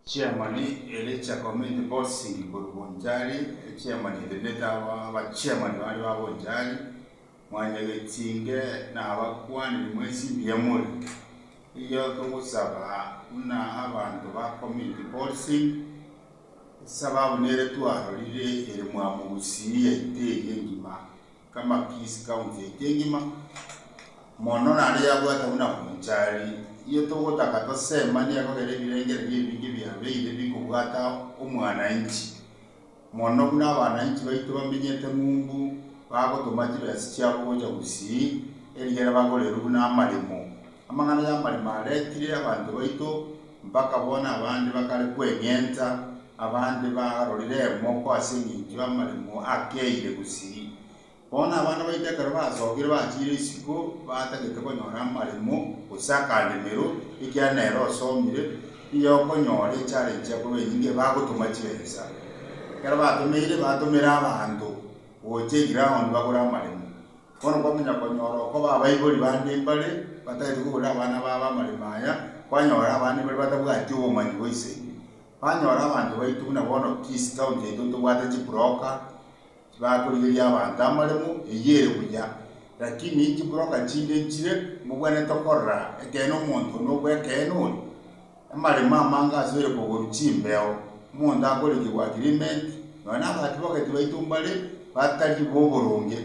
chairman elecha committee bossing kurubunjali chairman ideneta wa chairman wali wa bonjali mwanyagetsinge na abakwani mwezi byamuri iyo tugusaba na abantu ba committee bossing sababu nere twarorire ere mwamugusiye iteye ngima kama Peace County itengima mono nari yagwata una bonjali iyo tugutaka tosema ni yakogere birengere by'ibingi byabeire bikugwata umwananchi mono n'abananchi baitu bamenyete mungu bagotumatira yasicyabo boja gusi erigera bagorera n'amarimo amangana y'amarimo aretire abantu baitu mpaka bona abandi bakari kwenyenta abandi barorire moko asingi y'amarimo akeire gusi bona abana baitekara basogire bakire isiko batagete konyora amarimo usaka nimero ikyanero somire iyo konyora challenge yako benyinge bagotumatira kera batumira abantu oche ground bagora amarimo kono kwamenya konyora ko babayiboli bande mbale batagete kugura abana baba marimaya kwanyora abandi bali batabwati ubumanyi boise banyora abantu baitu na bono Peace County ndo twate chibroka bakurira abantu amarimo eyere kujya lakini chibroka chinde chire mubwane tokora ekeno muntu no kwekeno amarimo amanga azere kuguru chimbeo muntu akoligwa agreement nona bati bakati baitu mbale batari boboronge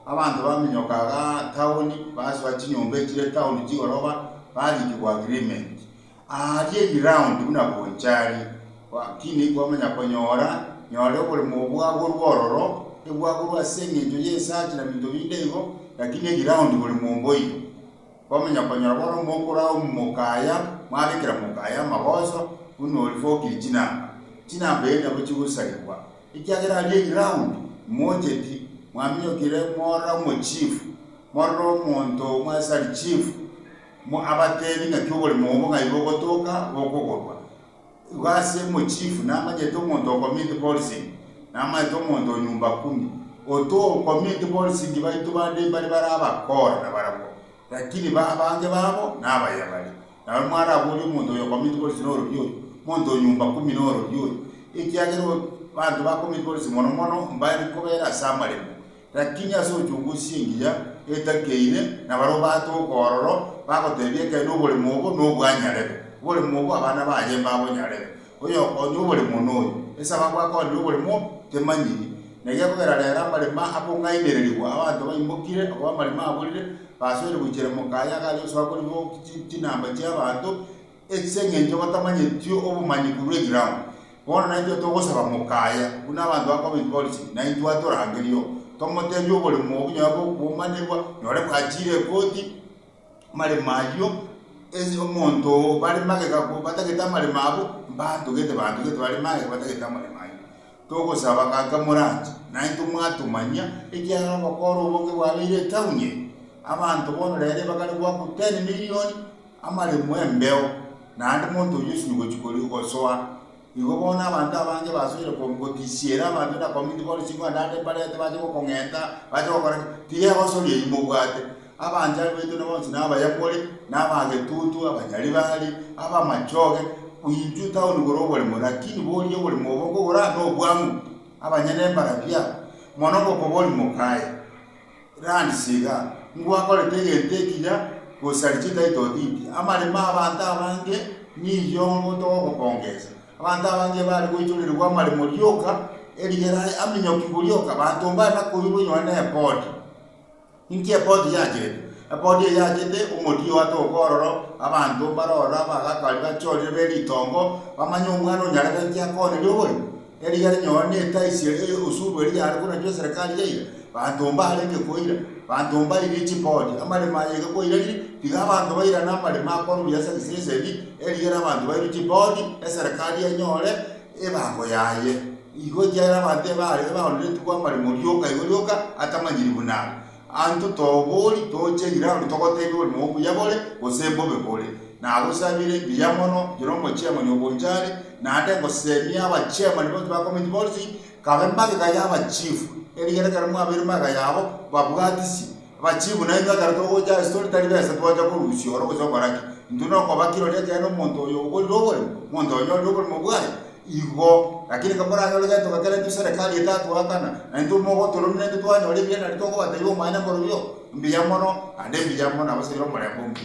abantu bamenyokaga town baswa chinyombe chire town chigoroba bali kigwa agreement aje round una bonchari wakini kwamenya konyora nyore buri mubwago rwororo ebwago basenge njo yesaje na bintu bindego lakini round buri mumboyo kwamenya konyora boro mukura umukaya mwabikira mukaya mabozo uno olifoki china mbenda buchigusalibwa ikyagera ali round mojeti mwamyokire mora mu chief moro muntu mwasali chief mu abateni ngakubole mu nga ibogotoka bokogorwa gwase mu chief namajeto muntu community policy namajeto muntu nyumba 10 oto community policy ngibaitu bande bali baraba kora na barabo lakini babange babo nabayabali na mwara buli muntu yo community policy no rubyo muntu nyumba 10 no rubyo ikyagero bantu ba community policy mono mbali kobera samaremo lakini aso jungusingiya etakeine na barobato kororo bakotebye ke nobole mubo nobwanyarebe bole mubo abana baje babo nyarebe oyo onubole munoyo esaba kwa ko nobole mo temanyi nege kobera lera mali ma abongainererwa abantu bayimbukire abo mali ma abolire basore bukire mukaya kali so akoli bo kinamba cy'abantu esenge njo batamanye tyo obumanyi ku ground bona nanjye togosaba mukaya kuna abantu bakobe policy nanjye atorangiriyo tomote byo bole mu nyabo bumanirwa nyore kwakire koti mali mayo ezi omuntu bali mageka ko batageta mali mabo bantu gete bali mageka batageta mali mayo togosaba kakamuranje nanjye mwatumanya ikyara bakoro bonge wabire taunye abantu bono rere bakali kwa ku 10 million amali mwembeo nandi muntu yusunyugo chikoli ukosoa igo bona abantu abanje basubire komgotisiera abantu na community policy kwa ndande balete baje kokongenta baje kokora tiye basubire imubwate abanje betu nabonse nabayakole nabage tutu abanyali bali abamachoge uyiju town gorobole murakini boli yobole mubongo gora no bwangu abanyane barabya monoko koboli mukaya randi siga ngwakole tegekija gusalichita itoditi amali abantu abange ni yongo to kokongeza abantu abange bali kujulirwa mali mulyoka erigera aminyo kigulyoka bantu mbana kuyibunyo na airport inki airport yaje umutiyo watokororo abantu barora bagakali bachorire belitongo bamanyumwana nyaraka cyakone lyobole erigera nyone taisire usuru erigera kuna cyo serikali yeira bantu mbale ngekoira bantu mbali bichipodi amali maye ko irari biga abantu bayira namali makoro byasa kisesedi erigera abantu bayiri chipodi serikali yenyore ebango yaye igo jara abantu bari baholire tukwa mali mulyoka atamanyiri bunana antu toboli toje gira rutokote boli mu buyabole osembo bebole na gusabire biyamono giromo chema ni obonjari na ate ngo semia aba chema ni ba community policy kabemba ga yaba chief erigera karamu abiruma ga yabo babwatisi bachibu na inga karato oja story tali besa twaja ko rushoro ko zobaraki nduno kwa bakiro leke no monto yo ubole monto yo ubole mobwai igo lakini kabora ngalo gato kakale tu serikali itatu akana na ndu mogo turumine tu twanyo libia na litoko bataibo maana korobyo mbiyamono ande mbiyamono abasiro mare bombi